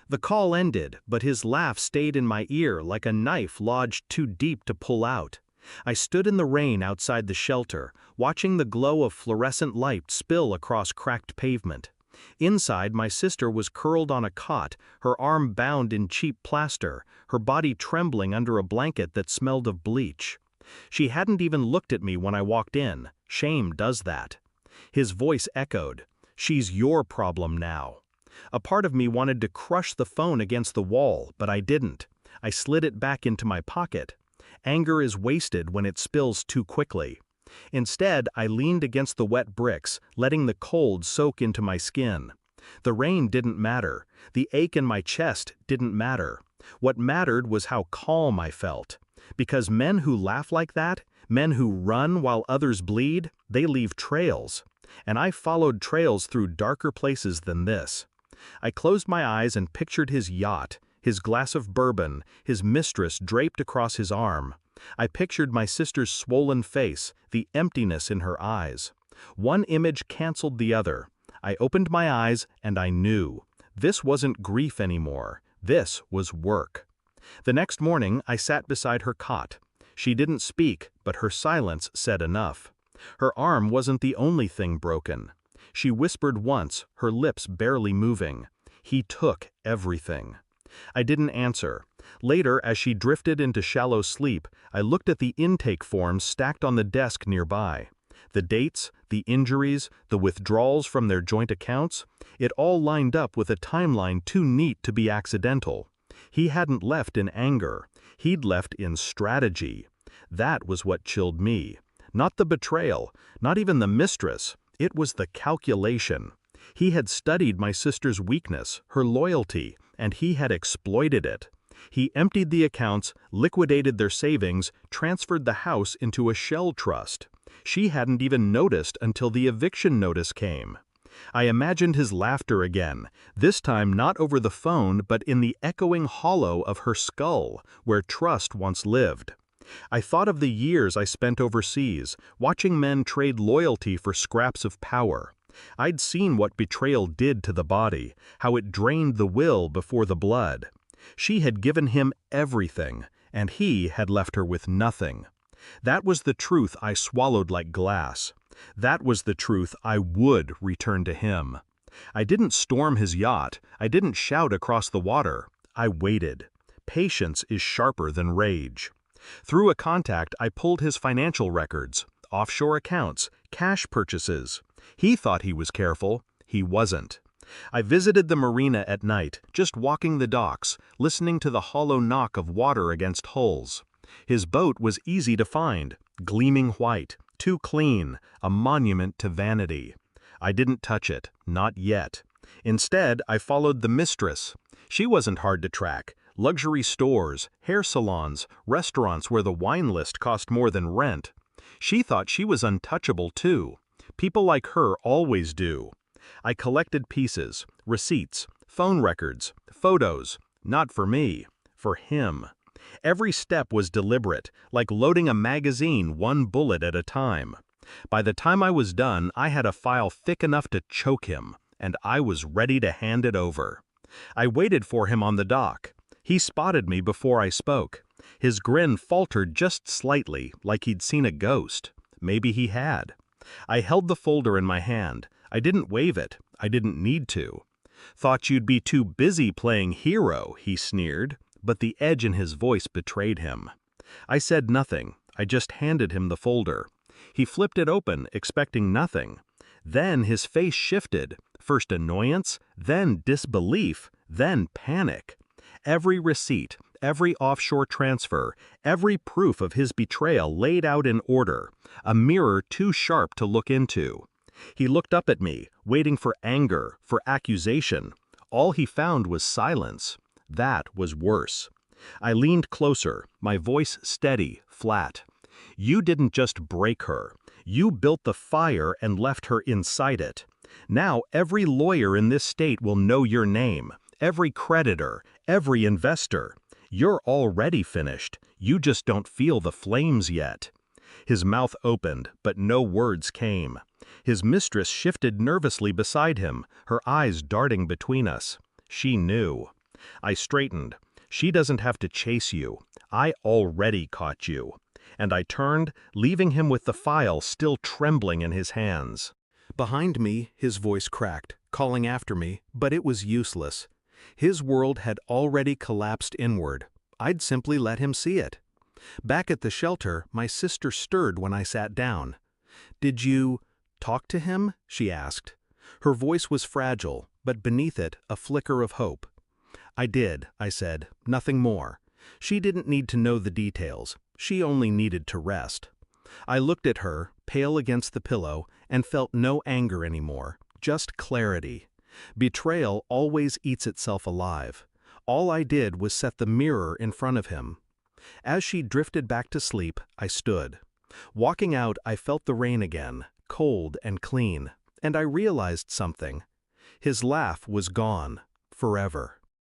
The call ended, but his laugh stayed in my ear like a knife lodged too deep to pull out. I stood in the rain outside the shelter, watching the glow of fluorescent light spill across cracked pavement. Inside, my sister was curled on a cot, her arm bound in cheap plaster, her body trembling under a blanket that smelled of bleach. She hadn't even looked at me when I walked in. Shame does that. His voice echoed, "She's your problem now." A part of me wanted to crush the phone against the wall, but I didn't. I slid it back into my pocket. Anger is wasted when it spills too quickly. Instead, I leaned against the wet bricks, letting the cold soak into my skin. The rain didn't matter. The ache in my chest didn't matter. What mattered was how calm I felt. Because men who laugh like that, men who run while others bleed, they leave trails. And I followed trails through darker places than this. I closed my eyes and pictured his yacht, his glass of bourbon, his mistress draped across his arm. I pictured my sister's swollen face, the emptiness in her eyes. One image canceled the other. I opened my eyes and I knew. This wasn't grief anymore. This was work. The next morning, I sat beside her cot. She didn't speak, but her silence said enough. Her arm wasn't the only thing broken. She whispered once, her lips barely moving. He took everything. I didn't answer. Later, as she drifted into shallow sleep, I looked at the intake forms stacked on the desk nearby. The dates, the injuries, the withdrawals from their joint accounts, it all lined up with a timeline too neat to be accidental. He hadn't left in anger. He'd left in strategy. That was what chilled me. Not the betrayal, not even the mistress. It was the calculation. He had studied my sister's weakness, her loyalty, and he had exploited it. He emptied the accounts, liquidated their savings, transferred the house into a shell trust. She hadn't even noticed until the eviction notice came. I imagined his laughter again, this time not over the phone but in the echoing hollow of her skull, where trust once lived. I thought of the years I spent overseas, watching men trade loyalty for scraps of power. I'd seen what betrayal did to the body, how it drained the will before the blood. She had given him everything, and he had left her with nothing. That was the truth I swallowed like glass. That was the truth I would return to him. I didn't storm his yacht. I didn't shout across the water. I waited. Patience is sharper than rage. Through a contact, I pulled his financial records, offshore accounts, cash purchases. He thought he was careful. He wasn't. I visited the marina at night, just walking the docks, listening to the hollow knock of water against hulls. His boat was easy to find, gleaming white, too clean, a monument to vanity. I didn't touch it, not yet. Instead, I followed the mistress. She wasn't hard to track. Luxury stores, hair salons, restaurants where the wine list cost more than rent. She thought she was untouchable too. People like her always do. I collected pieces, receipts, phone records, photos, not for me, for him. Every step was deliberate, like loading a magazine one bullet at a time. By the time I was done, I had a file thick enough to choke him, and I was ready to hand it over. I waited for him on the dock. He spotted me before I spoke. His grin faltered just slightly, like he'd seen a ghost. Maybe he had. I held the folder in my hand. I didn't wave it. I didn't need to. "Thought you'd be too busy playing hero," he sneered, but the edge in his voice betrayed him. I said nothing. I just handed him the folder. He flipped it open, expecting nothing. Then his face shifted, first annoyance, then disbelief, then panic. Every receipt, every offshore transfer, every proof of his betrayal laid out in order, a mirror too sharp to look into. He looked up at me, waiting for anger, for accusation. All he found was silence. That was worse. I leaned closer, my voice steady, flat. "You didn't just break her. You built the fire and left her inside it. Now every lawyer in this state will know your name, every creditor, every investor. You're already finished. You just don't feel the flames yet." His mouth opened, but no words came. His mistress shifted nervously beside him, her eyes darting between us. She knew. I straightened. She doesn't have to chase you. I already caught you. And I turned, leaving him with the file still trembling in his hands. Behind me, his voice cracked, calling after me, but it was useless. His world had already collapsed inward. I'd simply let him see it. Back at the shelter, my sister stirred when I sat down. "Did you talk to him?" she asked. Her voice was fragile, but beneath it, a flicker of hope. "I did," I said, "nothing more." She didn't need to know the details. She only needed to rest. I looked at her, pale against the pillow, and felt no anger anymore, just clarity. Betrayal always eats itself alive. All I did was set the mirror in front of him. As she drifted back to sleep, I stood. Walking out, I felt the rain again, cold and clean, and I realized something. His laugh was gone, forever.